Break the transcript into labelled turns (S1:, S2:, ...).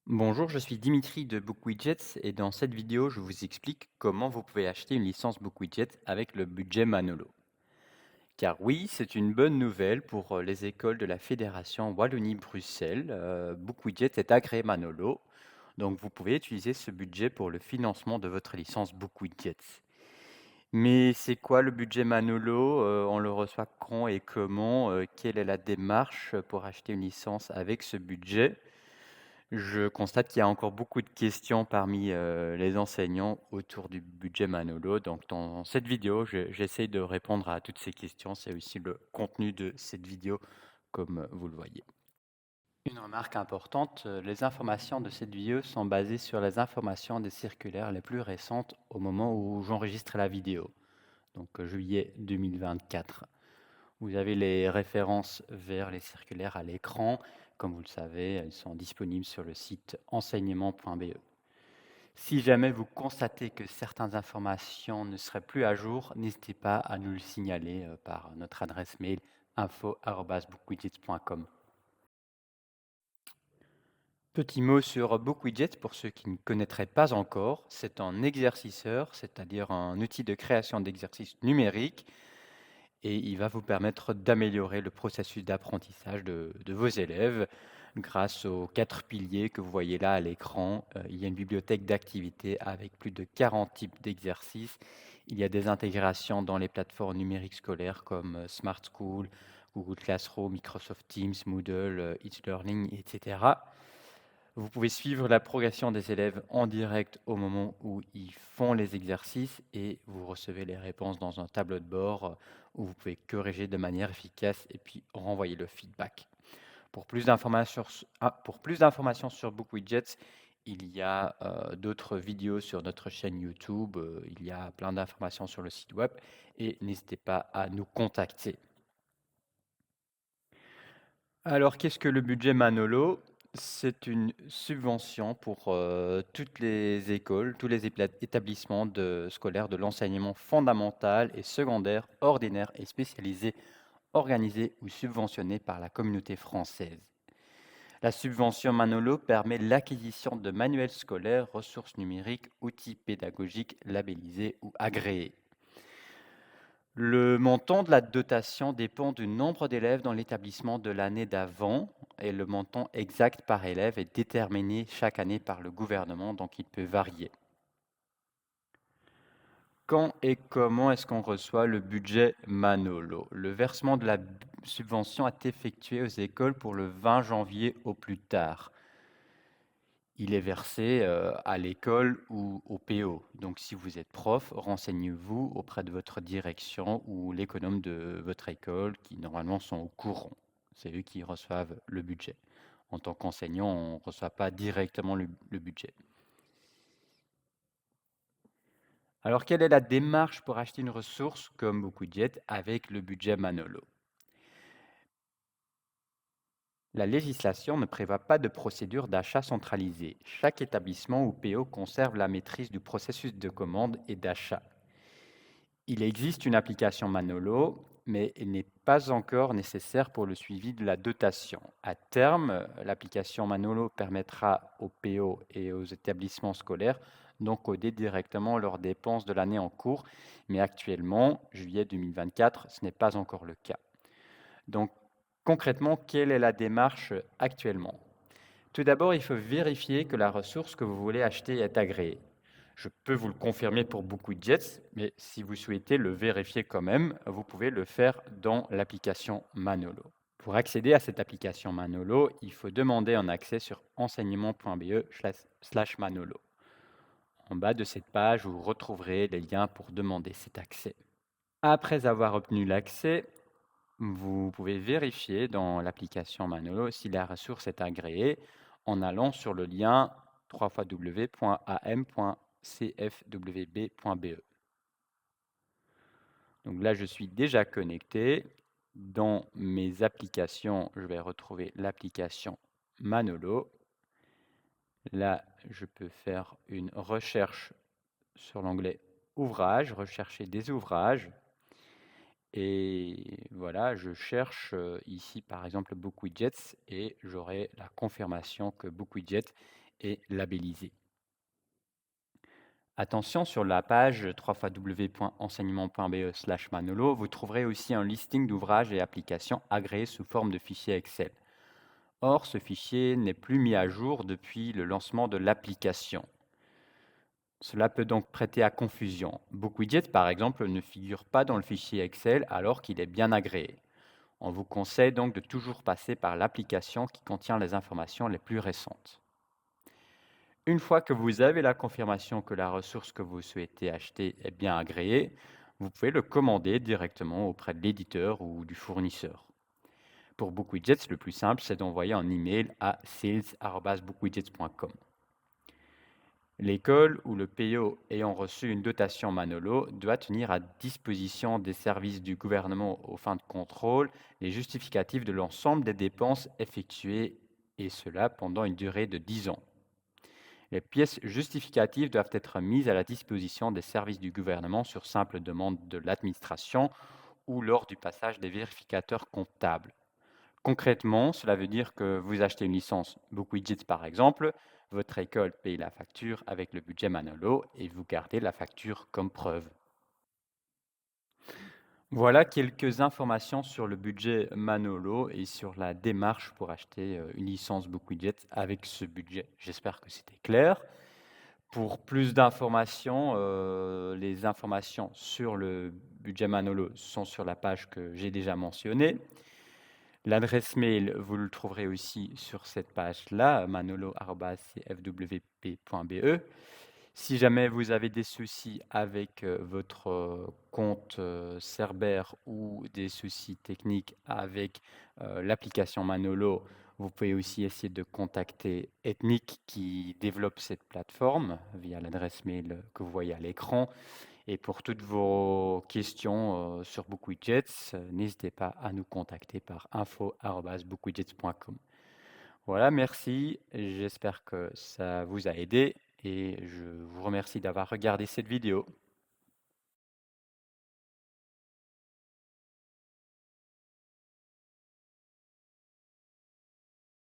S1: Bonjour, je suis Dimitri de BookWidgets et dans cette vidéo, je vous explique comment vous pouvez acheter une licence BookWidgets avec le budget Manolo. Car oui, c'est une bonne nouvelle pour les écoles de la Fédération Wallonie-Bruxelles. BookWidgets est agréé Manolo, donc vous pouvez utiliser ce budget pour le financement de votre licence BookWidgets. Mais c'est quoi le budget Manolo? On le reçoit quand et comment? Quelle est la démarche pour acheter une licence avec ce budget? Je constate qu'il y a encore beaucoup de questions parmi les enseignants autour du budget Manolo. Donc, dans cette vidéo, j'essaie de répondre à toutes ces questions. C'est aussi le contenu de cette vidéo, comme vous le voyez. Une remarque importante, les informations de cette vidéo sont basées sur les informations des circulaires les plus récentes au moment où j'enregistre la vidéo, donc juillet 2024. Vous avez les références vers les circulaires à l'écran. Comme vous le savez, elles sont disponibles sur le site enseignement.be. Si jamais vous constatez que certaines informations ne seraient plus à jour, n'hésitez pas à nous le signaler par notre adresse mail info@bookwidgets.com. Petit mot sur BookWidget pour ceux qui ne connaîtraient pas encore. C'est un exerciceur, c'est-à-dire un outil de création d'exercices numériques et il va vous permettre d'améliorer le processus d'apprentissage de vos élèves grâce aux 4 piliers que vous voyez là à l'écran. Il y a une bibliothèque d'activités avec plus de 40 types d'exercices. Il y a des intégrations dans les plateformes numériques scolaires comme Smart School, Google Classroom, Microsoft Teams, Moodle, eLearning, etc. Vous pouvez suivre la progression des élèves en direct au moment où ils font les exercices et vous recevez les réponses dans un tableau de bord où vous pouvez corriger de manière efficace et puis renvoyer le feedback. Pour plus d'informations sur BookWidgets, il y a d'autres vidéos sur notre chaîne YouTube, il y a plein d'informations sur le site web et n'hésitez pas à nous contacter. Alors, qu'est-ce que le budget Manolo? C'est une subvention pour toutes les écoles, tous les établissements scolaires de l'enseignement fondamental et secondaire, ordinaire et spécialisé, organisés ou subventionnés par la communauté française. La subvention Manolo permet l'acquisition de manuels scolaires, ressources numériques, outils pédagogiques labellisés ou agréés. Le montant de la dotation dépend du nombre d'élèves dans l'établissement de l'année d'avant et le montant exact par élève est déterminé chaque année par le gouvernement, donc il peut varier. Quand et comment est-ce qu'on reçoit le budget Manolo? Le versement de la subvention est effectué aux écoles pour le 20 janvier au plus tard. Il est versé à l'école ou au PO. Donc, si vous êtes prof, renseignez-vous auprès de votre direction ou l'économe de votre école qui normalement sont au courant. C'est eux qui reçoivent le budget. En tant qu'enseignant, on ne reçoit pas directement le budget. Alors, quelle est la démarche pour acheter une ressource comme BookWidget avec le budget Manolo? La législation ne prévoit pas de procédure d'achat centralisée. Chaque établissement ou PO conserve la maîtrise du processus de commande et d'achat. Il existe une application Manolo, mais elle n'est pas encore nécessaire pour le suivi de la dotation. À terme, l'application Manolo permettra aux PO et aux établissements scolaires d'encoder directement leurs dépenses de l'année en cours, mais actuellement, juillet 2024, ce n'est pas encore le cas. Donc, concrètement, quelle est la démarche actuellement? Tout d'abord, il faut vérifier que la ressource que vous voulez acheter est agréée. Je peux vous le confirmer pour beaucoup de jets, mais si vous souhaitez le vérifier quand même, vous pouvez le faire dans l'application Manolo. Pour accéder à cette application Manolo, il faut demander un accès sur enseignement.be/manolo. En bas de cette page, vous retrouverez les liens pour demander cet accès. Après avoir obtenu l'accès, vous pouvez vérifier dans l'application Manolo si la ressource est agréée en allant sur le lien www.am.cfwb.be. Donc là, je suis déjà connecté. Dans mes applications, je vais retrouver l'application Manolo. Là, je peux faire une recherche sur l'onglet Ouvrages, rechercher des ouvrages. Et voilà, je cherche ici par exemple BookWidgets et j'aurai la confirmation que BookWidget et labellisés. Attention, sur la page www.enseignement.be/manolo, vous trouverez aussi un listing d'ouvrages et applications agréés sous forme de fichier Excel. Or, ce fichier n'est plus mis à jour depuis le lancement de l'application. Cela peut donc prêter à confusion. BookWidget, par exemple, ne figure pas dans le fichier Excel alors qu'il est bien agréé. On vous conseille donc de toujours passer par l'application qui contient les informations les plus récentes. Une fois que vous avez la confirmation que la ressource que vous souhaitez acheter est bien agréée, vous pouvez le commander directement auprès de l'éditeur ou du fournisseur. Pour BookWidgets, le plus simple, c'est d'envoyer un email à sales@bookwidgets.com. L'école ou le PO ayant reçu une dotation Manolo doit tenir à disposition des services du gouvernement aux fins de contrôle les justificatifs de l'ensemble des dépenses effectuées, et cela pendant une durée de 10 ans. Les pièces justificatives doivent être mises à la disposition des services du gouvernement sur simple demande de l'administration ou lors du passage des vérificateurs comptables. Concrètement, cela veut dire que vous achetez une licence BookWidgets par exemple, votre école paye la facture avec le budget Manolo et vous gardez la facture comme preuve. Voilà quelques informations sur le budget Manolo et sur la démarche pour acheter une licence BookWidgets avec ce budget. J'espère que c'était clair. Pour plus d'informations, les informations sur le budget Manolo sont sur la page que j'ai déjà mentionnée. L'adresse mail, vous le trouverez aussi sur cette page-là, manolo@cfwp.be. Si jamais vous avez des soucis avec votre compte Cerber ou des soucis techniques avec l'application Manolo, vous pouvez aussi essayer de contacter Ethnic qui développe cette plateforme via l'adresse mail que vous voyez à l'écran. Et pour toutes vos questions sur BookWidgets, n'hésitez pas à nous contacter par info@bookwidgets.com. Voilà, merci. J'espère que ça vous a aidé et je vous remercie d'avoir regardé cette vidéo.